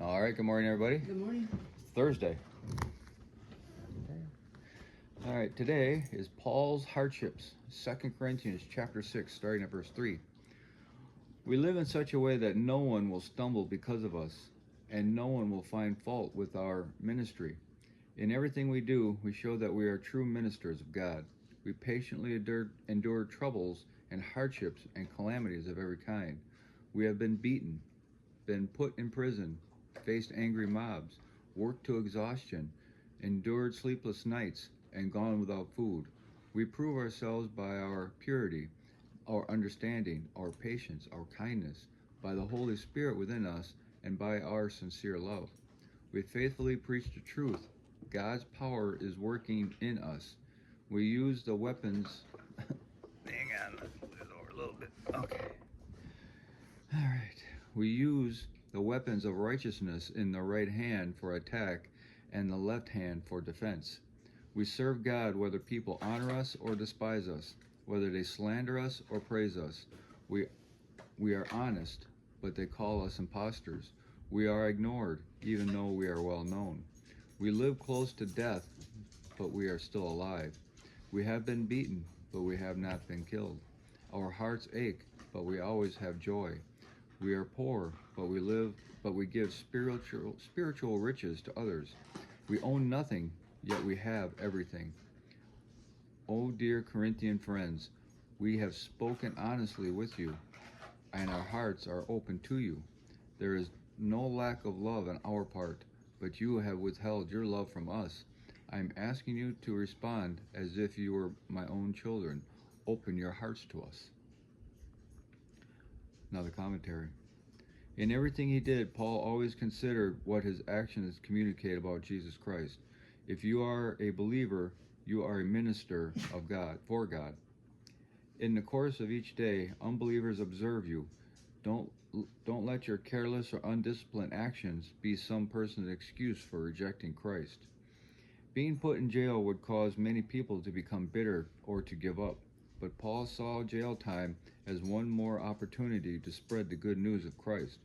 All right, good morning, everybody. Good morning. It's Thursday. All right, today is Paul's hardships, 2 Corinthians chapter 6, starting at verse 3. We live in such a way that no one will stumble because of us, and no one will find fault with our ministry. In everything we do, we show that we are true ministers of God. We patiently endure troubles and hardships and calamities of every kind. We have been beaten, been put in prison, faced angry mobs, worked to exhaustion, endured sleepless nights, and gone without food. We prove ourselves by our purity, our understanding, our patience, our kindness, by the Holy Spirit within us, and by our sincere love. We faithfully preach the truth. God's power is working in us. We use the weapons. Hang on, let's move this over a little bit. Okay. All right. We use the weapons of righteousness in the right hand for attack and the left hand for defense. We serve God whether people honor us or despise us, whether they slander us or praise us. We are honest, but they call us impostors. We are ignored, even though we are well known. We live close to death, but we are still alive. We have been beaten, but we have not been killed. Our hearts ache, but we always have joy. We are poor, but we give spiritual riches to others. We own nothing, yet we have everything. Oh, dear Corinthian friends, we have spoken honestly with you, and our hearts are open to you. There is no lack of love on our part, but you have withheld your love from us. I am asking you to respond as if you were my own children. Open your hearts to us. Now the commentary. In everything he did, Paul always considered what his actions communicate about Jesus Christ. If you are a believer, you are a minister of God, for God. In the course of each day, unbelievers observe you. Don't let your careless or undisciplined actions be some person's excuse for rejecting Christ. Being put in jail would cause many people to become bitter or to give up, but Paul saw jail time as one more opportunity to spread the good news of Christ.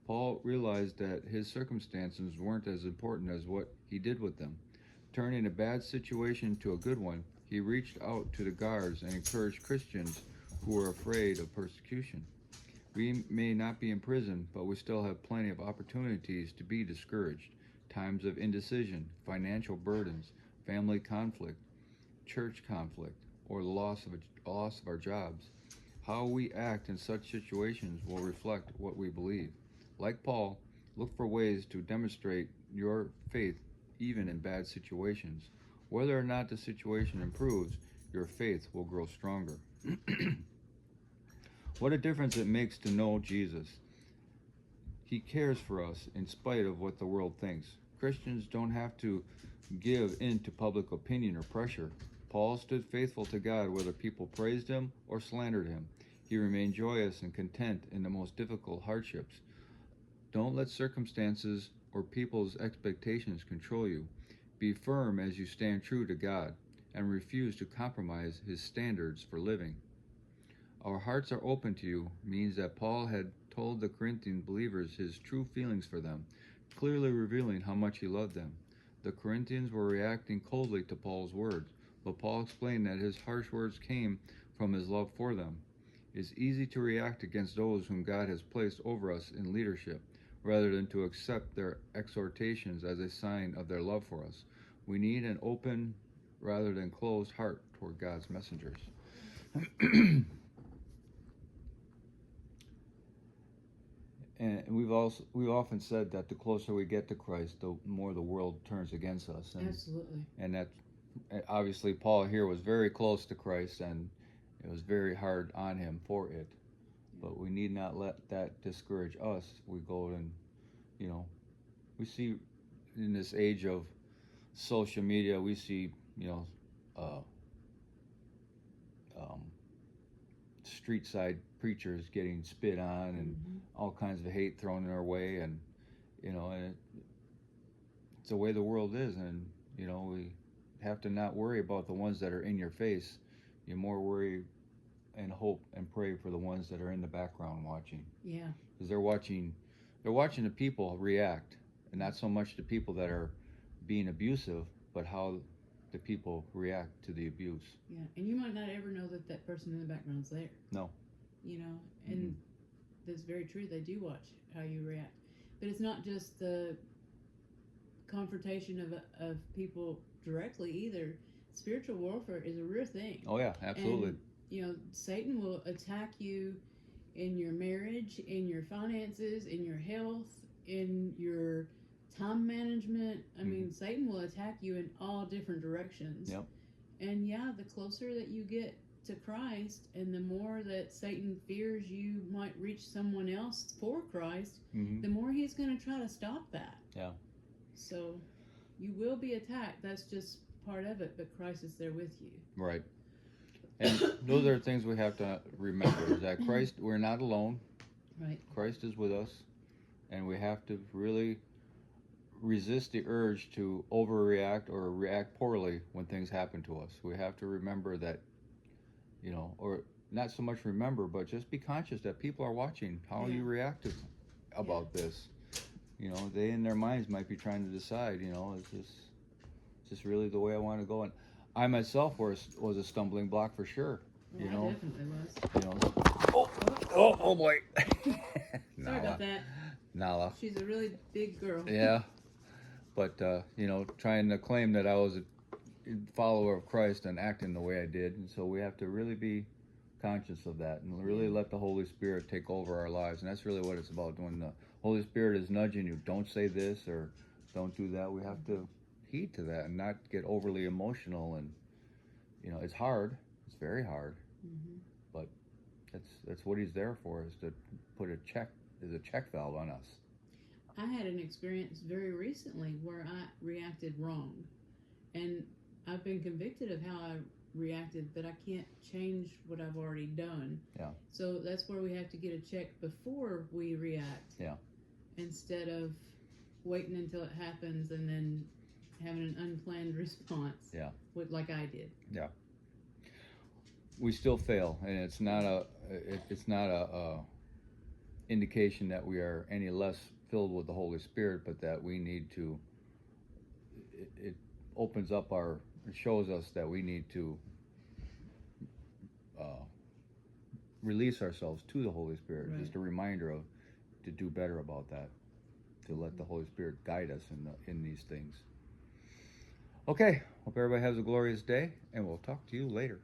Paul realized that his circumstances weren't as important as what he did with them. Turning a bad situation to a good one, he reached out to the guards and encouraged Christians who were afraid of persecution. We may not be in prison, but we still have plenty of opportunities to be discouraged. Times of indecision, financial burdens, family conflict, church conflict, or the loss of our jobs. How we act in such situations will reflect what we believe. Like Paul, look for ways to demonstrate your faith even in bad situations. Whether or not the situation improves, your faith will grow stronger. What a difference it makes to know Jesus. He cares for us in spite of what the world thinks. Christians don't have to give in to public opinion or pressure. Paul stood faithful to God whether people praised him or slandered him. He remained joyous and content in the most difficult hardships. Don't let circumstances or people's expectations control you. Be firm as you stand true to God and refuse to compromise his standards for living. Our hearts are open to you means that Paul had told the Corinthian believers his true feelings for them, clearly revealing how much he loved them. The Corinthians were reacting coldly to Paul's words, but Paul explained that his harsh words came from his love for them. It's easy to react against those whom God has placed over us in leadership, rather than to accept their exhortations as a sign of their love for us. We need an open rather than closed heart toward God's messengers. And we've often said that the closer we get to Christ, the more the world turns against us. Absolutely. And that obviously Paul here was very close to Christ, and it was very hard on him for it. But we need not let that discourage us. We go and, we see in this age of social media, we see, street side preachers getting spit on and all kinds of hate thrown in our way, and it's the way the world is, and we have to not worry about the ones that are in your face. You more worry and hope and pray for the ones that are in the background watching. Yeah. Because they're watching the people react. And not so much the people that are being abusive, but how the people react to the abuse. Yeah, and you might not ever know that that person in the background's there. No. You know, and that's very true. They do watch how you react. But it's not just the confrontation of people directly either. Spiritual warfare is a real thing. Oh yeah, absolutely. And, you know, Satan will attack you in your marriage, in your finances, in your health, in your time management. I mean, Satan will attack you in all different directions. Yep. And yeah, the closer that you get to Christ and the more that Satan fears you might reach someone else for Christ, the more he's going to try to stop that. Yeah. So you will be attacked. That's just part of it, but Christ is there with you. Right. And those are things we have to remember, is that Christ, we're not alone. Right. Christ is with us, and we have to really resist the urge to overreact or react poorly when things happen to us. We have to remember that, you know, or not so much remember, but just be conscious that people are watching how you react about this. You know, they in their minds might be trying to decide, you know, is this really the way I want to go? And I myself was a stumbling block for sure. Well, you know, I definitely was. You know, oh boy. Sorry about that. Nala. She's a really big girl. Yeah. But, you know, trying to claim that I was a follower of Christ and acting the way I did. And so we have to really be conscious of that and really let the Holy Spirit take over our lives. And that's really what it's about. When the Holy Spirit is nudging you, don't say this or don't do that, we have to heed to that and not get overly emotional. And, you know, it's hard. It's very hard. But that's what he's there for, is to put a check valve on us. I had an experience very recently where I reacted wrong. And I've been convicted of how I reacted, but I can't change what I've already done. Yeah. So that's where we have to get a check before we react. Yeah. Instead of waiting until it happens and then having an unplanned response. Yeah. Like I did. Yeah. We still fail, and it's not a indication that we are any less filled with the Holy Spirit, but that we need to. It opens up it shows us that we need to release ourselves to the Holy Spirit. Right. Just a reminder to do better about that, to let the Holy Spirit guide us in these things. Okay, hope everybody has a glorious day, and we'll talk to you later.